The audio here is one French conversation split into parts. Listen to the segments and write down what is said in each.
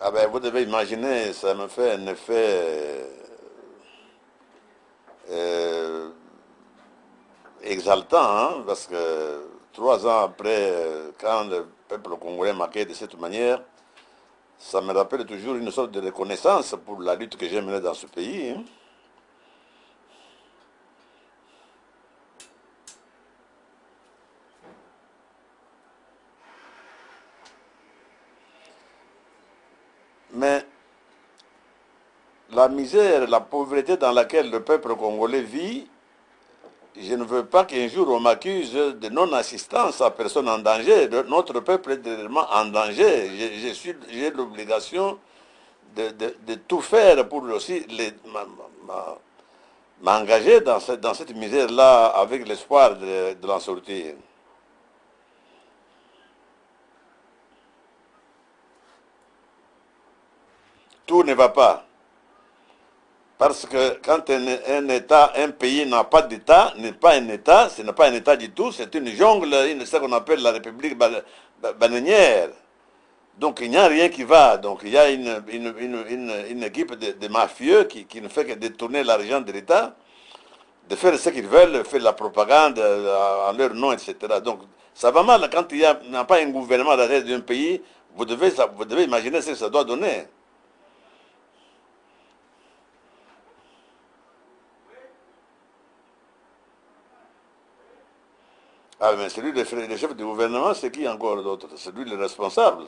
Ah ben, vous devez imaginer, ça me fait un effet euh, exaltant, hein, parce que 3 ans après, quand le peuple congolais marqué de cette manière, ça me rappelle toujours une sorte de reconnaissance pour la lutte que j'ai menée dans ce pays, hein. Mais la misère, la pauvreté dans laquelle le peuple congolais vit, je ne veux pas qu'un jour on m'accuse de non-assistance à personne en danger. Notre peuple est réellement en danger. J'ai l'obligation de tout faire pour aussi m'engager dans cette misère-là avec l'espoir de l'en sortir. Tout ne va pas. Parce que quand un État, un pays n'a pas d'État, n'est pas un État, ce n'est pas un État du tout, c'est une jungle, ce qu'on appelle la République bananière. Donc il n'y a rien qui va. Donc il y a une équipe de mafieux qui ne fait que détourner l'argent de l'État, de faire ce qu'ils veulent, faire de la propagande en leur nom, etc. Donc ça va mal quand il n'y a pas un gouvernement à la tête d'un pays. Vous devez imaginer ce que ça doit donner. Ah, mais celui le chef du gouvernement, c'est qui encore d'autre? C'est lui le responsable.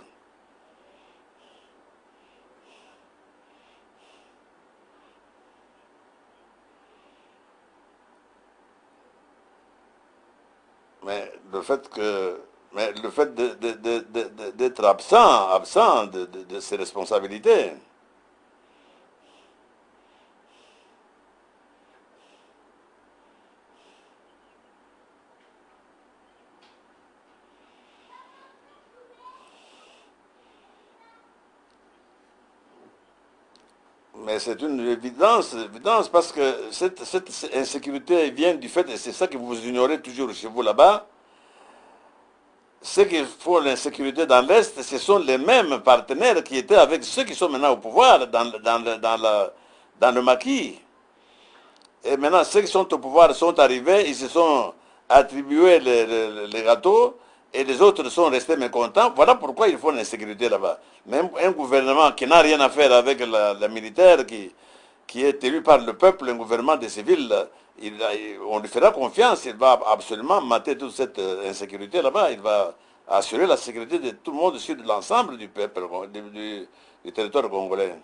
Mais le fait que, mais le fait d'être absent de ses responsabilités. Mais c'est une évidence parce que cette insécurité vient du fait, et c'est ça que vous ignorez toujours chez vous là-bas, ceux qui font l'insécurité dans l'Est, ce sont les mêmes partenaires qui étaient avec ceux qui sont maintenant au pouvoir dans le maquis. Et maintenant, ceux qui sont au pouvoir sont arrivés, ils se sont attribués les gâteaux et les autres sont restés mécontents. Voilà pourquoi il faut l'insécurité là-bas. Même un gouvernement qui n'a rien à faire avec la militaire, qui est élu par le peuple, un gouvernement des civils, on lui fera confiance, il va absolument mater toute cette insécurité là-bas, il va assurer la sécurité de tout le monde sur l'ensemble du peuple, du territoire congolais.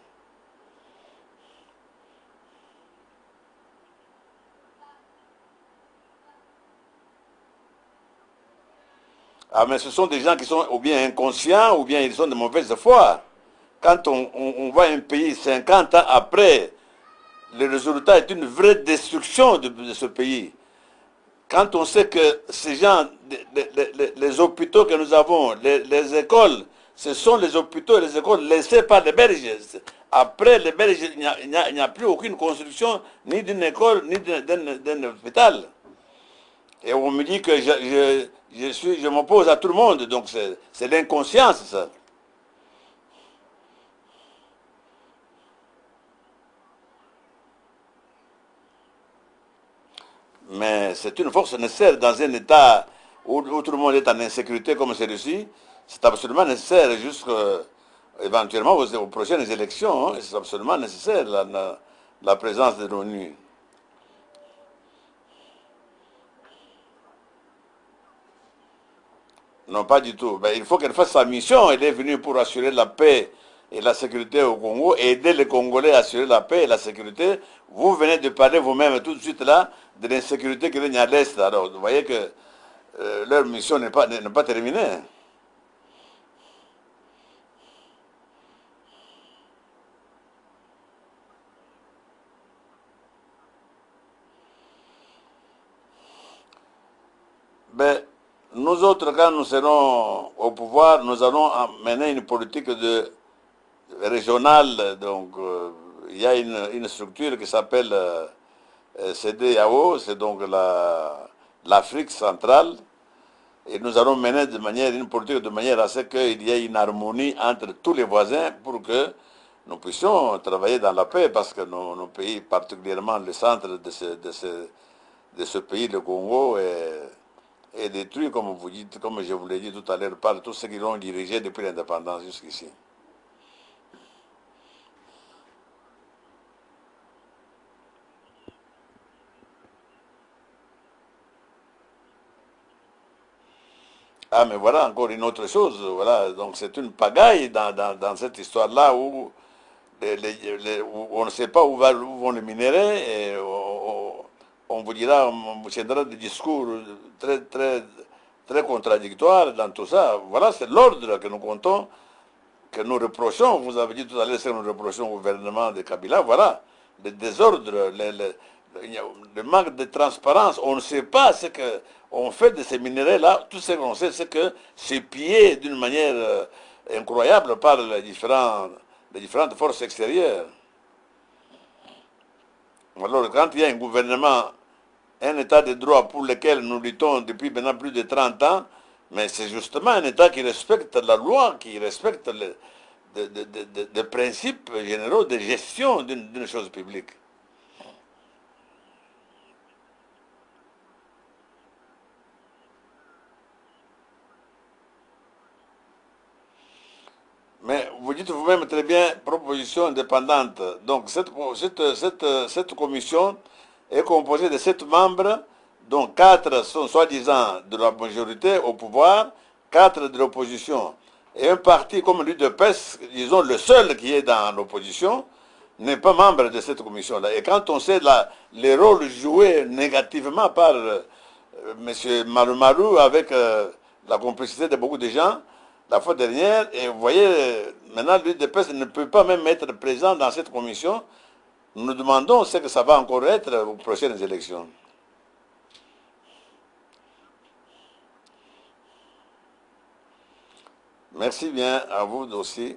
Ah, mais ce sont des gens qui sont ou bien inconscients ou bien ils sont de mauvaise foi. Quand on voit un pays 50 ans après, le résultat est une vraie destruction de ce pays. Quand on sait que ces gens, les hôpitaux que nous avons, les écoles, ce sont les hôpitaux et les écoles laissés par les Belges. Après les Belges, il n'y a plus aucune construction, ni d'une école, ni d'un hôpital. Et on me dit que je m'oppose à tout le monde, donc c'est l'inconscience, ça. Mais c'est une force nécessaire dans un État où tout le monde est en insécurité comme celui-ci. C'est absolument nécessaire éventuellement aux prochaines élections. Hein, c'est absolument nécessaire la présence de l'ONU. Non, pas du tout. Ben, il faut qu'elle fasse sa mission. Elle est venue pour assurer la paix et la sécurité au Congo, et aider les Congolais à assurer la paix et la sécurité. Vous venez de parler vous-même tout de suite là de l'insécurité qui règne à l'Est. Alors, vous voyez que leur mission n'est pas terminée. Ben, nous autres, quand nous serons au pouvoir, nous allons mener une politique régionale. Donc, il y a une structure qui s'appelle CEDEAO, c'est donc l'Afrique centrale. Et nous allons mener une politique de manière à ce qu'il y ait une harmonie entre tous les voisins pour que nous puissions travailler dans la paix, parce que nos pays, particulièrement le centre de ce pays, le Congo, est détruit, comme vous dites, comme je vous l'ai dit tout à l'heure, par tous ceux qui l'ont dirigé depuis l'indépendance jusqu'ici. Ah, mais voilà encore une autre chose. Voilà, donc c'est une pagaille dans cette histoire-là où, où on ne sait pas où vont les minéraux et on vous dira, on vous tiendra des discours très contradictoires dans tout ça. Voilà, c'est l'ordre que nous comptons, que nous reprochons. Vous avez dit tout à l'heure que nous reprochons au gouvernement de Kabila. Voilà, le désordre, le manque de transparence. On ne sait pas ce qu'on fait de ces minéraux-là. Tout ce qu'on sait, c'est que c'est pillé d'une manière incroyable par les différentes forces extérieures. Alors, quand il y a un gouvernement, un état de droit pour lequel nous luttons depuis maintenant plus de 30 ans, mais c'est justement un état qui respecte la loi, qui respecte les principes généraux de gestion d'une chose publique. Mais vous dites vous-même très bien proposition indépendante. Donc cette commission est composée de 7 membres, dont 4 sont soi-disant de la majorité au pouvoir, 4 de l'opposition. Et un parti comme l'UDPS, disons le seul qui est dans l'opposition, n'est pas membre de cette commission-là. Et quand on sait les rôles joués négativement par M. Marumaru avec la complicité de beaucoup de gens, la fois dernière, et vous voyez, maintenant l'UDPS ne peut pas même être présent dans cette commission. Nous nous demandons ce que ça va encore être aux prochaines élections. Merci bien à vous aussi.